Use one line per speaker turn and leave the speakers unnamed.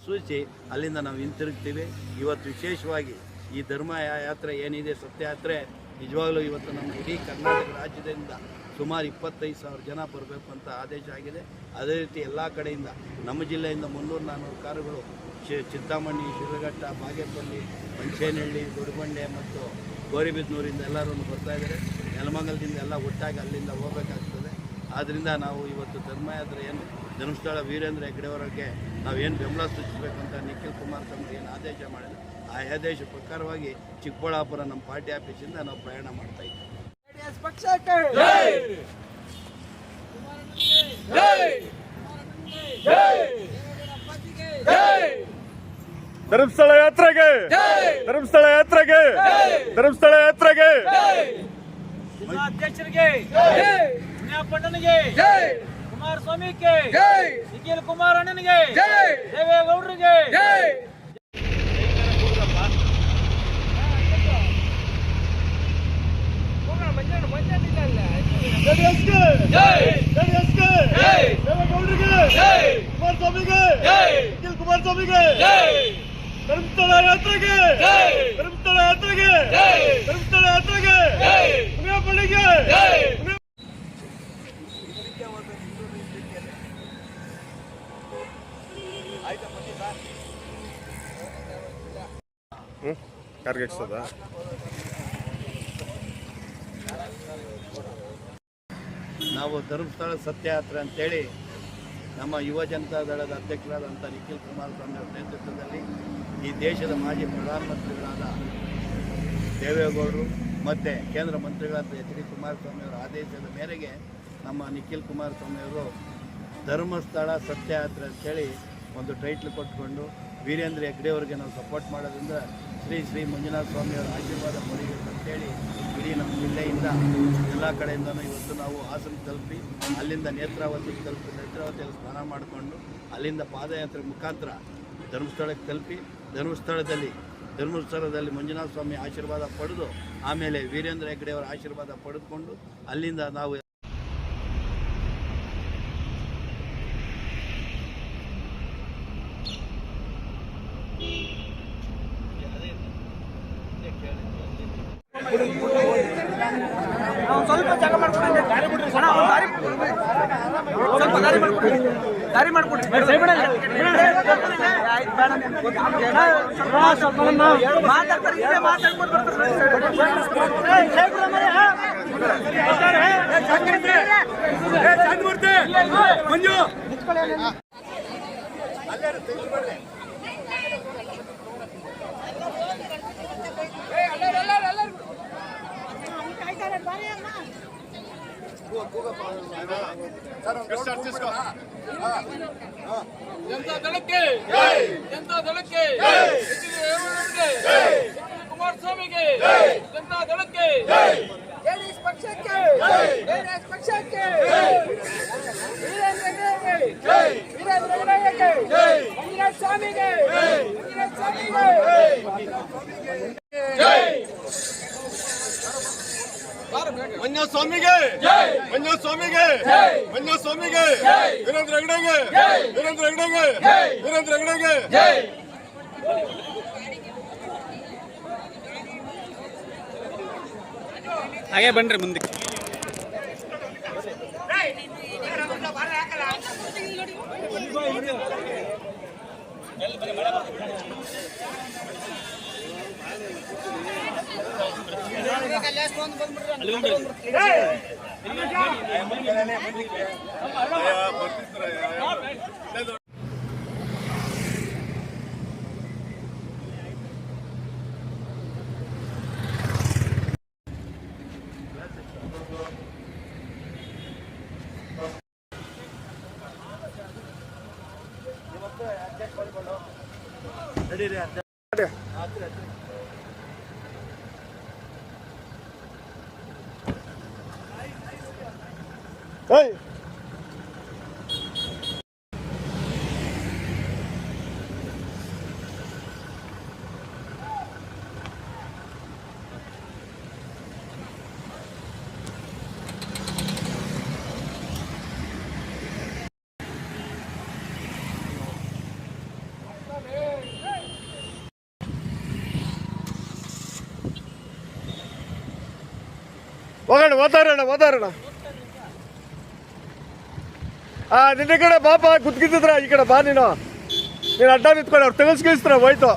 ಸೂಚಿಸಿ ಅಲ್ಲಿಂದ ನಾವು ಹಿಂತಿರುಗ್ತೀವಿ. ಇವತ್ತು ವಿಶೇಷವಾಗಿ ಈ ಧರ್ಮ ಯಾತ್ರೆ ಏನಿದೆ, ಸತ್ಯಯಾತ್ರೆ, ನಿಜವಾಗ್ಲೂ ಇವತ್ತು ನಮ್ಮ ಇಡೀ ಕರ್ನಾಟಕ ರಾಜ್ಯದಿಂದ ಸುಮಾರು 25,000 ಜನ ಬರಬೇಕು ಅಂತ ಆದೇಶ ಆಗಿದೆ. ಅದೇ ರೀತಿ ಎಲ್ಲ ಕಡೆಯಿಂದ ನಮ್ಮ ಜಿಲ್ಲೆಯಿಂದ 300-400 ಕಾರುಗಳು ಚಿಂತಾಮಣಿ, ಶಿರಘಟ್ಟ, ಬಾಗೇಪಲ್ಲಿ, ಮಂಚೇನಹಳ್ಳಿ, ದೊಡ್ಡಬಂಡೆ ಮತ್ತು ಗೌರಿಬಿದನೂರಿಂದ ಎಲ್ಲರೂ ಬರ್ತಾಯಿದ್ದಾರೆ. ನೆಲಮಂಗಲದಿಂದ ಎಲ್ಲ ಒಟ್ಟಾಗಿ ಅಲ್ಲಿಂದ ಹೋಗಬೇಕಾಗ್ತದೆ. ಆದ್ದರಿಂದ ನಾವು ಇವತ್ತು ಧರ್ಮಯಾತ್ರೆ ಏನು ಧರ್ಮಸ್ಥಳ ವೀರೇಂದ್ರ ಹೆಗ್ಗಡೆಯವರಿಗೆ ನಾವೇನು ಬೆಂಬಲ ಸೂಚಿಸಬೇಕಂತ ನಿಖಿಲ್ ಕುಮಾರಸ್ವಾಮಿ ಏನು ಆದೇಶ ಮಾಡಿದ್ರು, ಆ ಆದೇಶ ಪ್ರಕಾರವಾಗಿ ಚಿಕ್ಕಬಳ್ಳಾಪುರ ನಮ್ಮ ಪಾರ್ಟಿ ಆಫೀಸಿಂದ ನಾವು ಪ್ರಯಾಣ ಮಾಡ್ತಾ ಇದ್ದೀವಿ.
ಧರ್ಮಸ್ಥಳ ಯಾತ್ರೆಗೆ, ಧರ್ಮಸ್ಥಳ ಯಾತ್ರೆಗೆ, ಧರ್ಮಸ್ಥಳ ಯಾತ್ರೆಗೆ,
ಅಧ್ಯಕ್ಷರಿಗೆ, ಪಟ್ಟಣಿಗೆ, ಕುಮಾರಸ್ವಾಮಿಗೆ, ನಿಖಿಲ್ ಕುಮಾರ್ ಅಣ್ಣನಿಗೆ, ದೇವೇಗೌಡರಿಗೆ,
ಕುಮಾರಸ್ವಾಮಿಗೆ, ಧರ್ಮಸ್ಥಳ ಯಾತ್ರೆಗೆ, ಧರ್ಮಸ್ಥಳ ಯಾತ್ರೆಗೆ, ಧರ್ಮಸ್ಥಳ ಯಾತ್ರೆಗೆ, ಪುಣ್ಯಪಳ್ಳಿಗೆ. ಕಾರ್ಗಿಕ್ಸದ
ನಾವು ಧರ್ಮಸ್ಥಳ ಸತ್ಯಯಾತ್ರೆ ಅಂತೇಳಿ ನಮ್ಮ ಯುವ ಜನತಾ ದಳದ ಅಧ್ಯಕ್ಷರಾದಂಥ ನಿಖಿಲ್ ಕುಮಾರಸ್ವಾಮಿ ಅವರ ನೇತೃತ್ವದಲ್ಲಿ ಈ ದೇಶದ ಮಾಜಿ ಪ್ರಧಾನಮಂತ್ರಿಗಳಾದ ದೇವೇಗೌಡರು ಮತ್ತು ಕೇಂದ್ರ ಮಂತ್ರಿಗಳಾದ ಎಚ್ ಡಿ ಕುಮಾರಸ್ವಾಮಿ ಅವರ ಆದೇಶದ ಮೇರೆಗೆ ನಮ್ಮ ನಿಖಿಲ್ ಕುಮಾರಸ್ವಾಮಿ ಅವರು ಧರ್ಮಸ್ಥಳ ಸತ್ಯಯಾತ್ರೆ ಅಂತೇಳಿ ಒಂದು ಟೈಟ್ಲ್ ಕೊಟ್ಕೊಂಡು ವೀರೇಂದ್ರ ಹೆಗ್ಗಡೆಯವರಿಗೆ ನಾವು ಸಪೋರ್ಟ್ ಮಾಡೋದ್ರಿಂದ ಶ್ರೀ ಮಂಜುನಾಥ ಸ್ವಾಮಿಯವರ ಆಶೀರ್ವಾದ ಪಡೆಯಬೇಕು ಅಂತೇಳಿ ಇಡೀ ನಮ್ಮ ಜಿಲ್ಲೆಯಿಂದ ಎಲ್ಲ ಕಡೆಯಿಂದನೂ ಇವತ್ತು ನಾವು ಹಾಸನ ತಲುಪಿ ಅಲ್ಲಿಂದ ನೇತ್ರಾವತಿಗೆ ತಲುಪಿ ನೇತ್ರಾವತಿಯಲ್ಲಿ ಸ್ನಾನ ಮಾಡಿಕೊಂಡು ಅಲ್ಲಿಂದ ಪಾದಯಾತ್ರೆ ಮುಖಾಂತರ ಧರ್ಮಸ್ಥಳಕ್ಕೆ ತಲುಪಿ ಧರ್ಮಸ್ಥಳದಲ್ಲಿ ಮಂಜುನಾಥ ಸ್ವಾಮಿ ಆಶೀರ್ವಾದ ಪಡೆದು ಆಮೇಲೆ ವೀರೇಂದ್ರ ಹೆಗ್ಗಡೆಯವರ ಆಶೀರ್ವಾದ ಪಡೆದುಕೊಂಡು ಅಲ್ಲಿಂದ ನಾವು
ಸ್ವಲ್ಪ ಜಾಗ ಮಾಡ್ಕೊಡಿ, ದಾರಿ ಮಾಡ್ಕೊಡಿ.
ಮಂಜು
ಜನತಾ ದಳಕ್ಕೆ, ಜನತಾ ದಳಕ್ಕೆ, ಕುಮಾರಸ್ವಾಮಿಗೆ, ಜನತಾ ದಳಕ್ಕೆ, ಜೆಡಿಎಸ್ ಪಕ್ಷಕ್ಕೆ, ಜೆಡಿಎಸ್ ಪಕ್ಷಕ್ಕೆ, ಮಂಜುನಾಥ ಸ್ವಾಮಿಗೆ, ಮಂಜುನಾಥ ಸ್ವಾಮಿಗೆ,
ಮಂಜುನಾಥ ಸ್ವಾಮಿಗೆ, ಮಂಜುನಾಥ ಸ್ವಾಮಿಗೆ, ಮಂಜುನಾಥ ಸ್ವಾಮಿಗೆ, ವೀರೇಂದ್ರ ಹೆಗ್ಗಡೆಗೆ, ವೀರೇಂದ್ರ ಹೆಗ್ಗಡೆಗೆ, ವೀರೇಂದ್ರ ಹೆಗ್ಗಡೆಗೆ.
ಹಾಗೆ ಬನ್ರಿ ಮುಂದಕ್ಕೆ.
Hey! ಹೋಗೋಣ ಮಾತಾಡೋಣ ನಿನ್ನ ಕಡೆ ಬಾಪ ಕುತ್ಕಿದ್ರ ಈ ಕಡೆ ಬಾ ನೀನು ಅಡ್ಡ ನಿಂತ್ಕೊಂಡು ಅವ್ರು ತೆಗೆಸ್ಕಿಸ್ತಾರ ಹೋಯ್ತು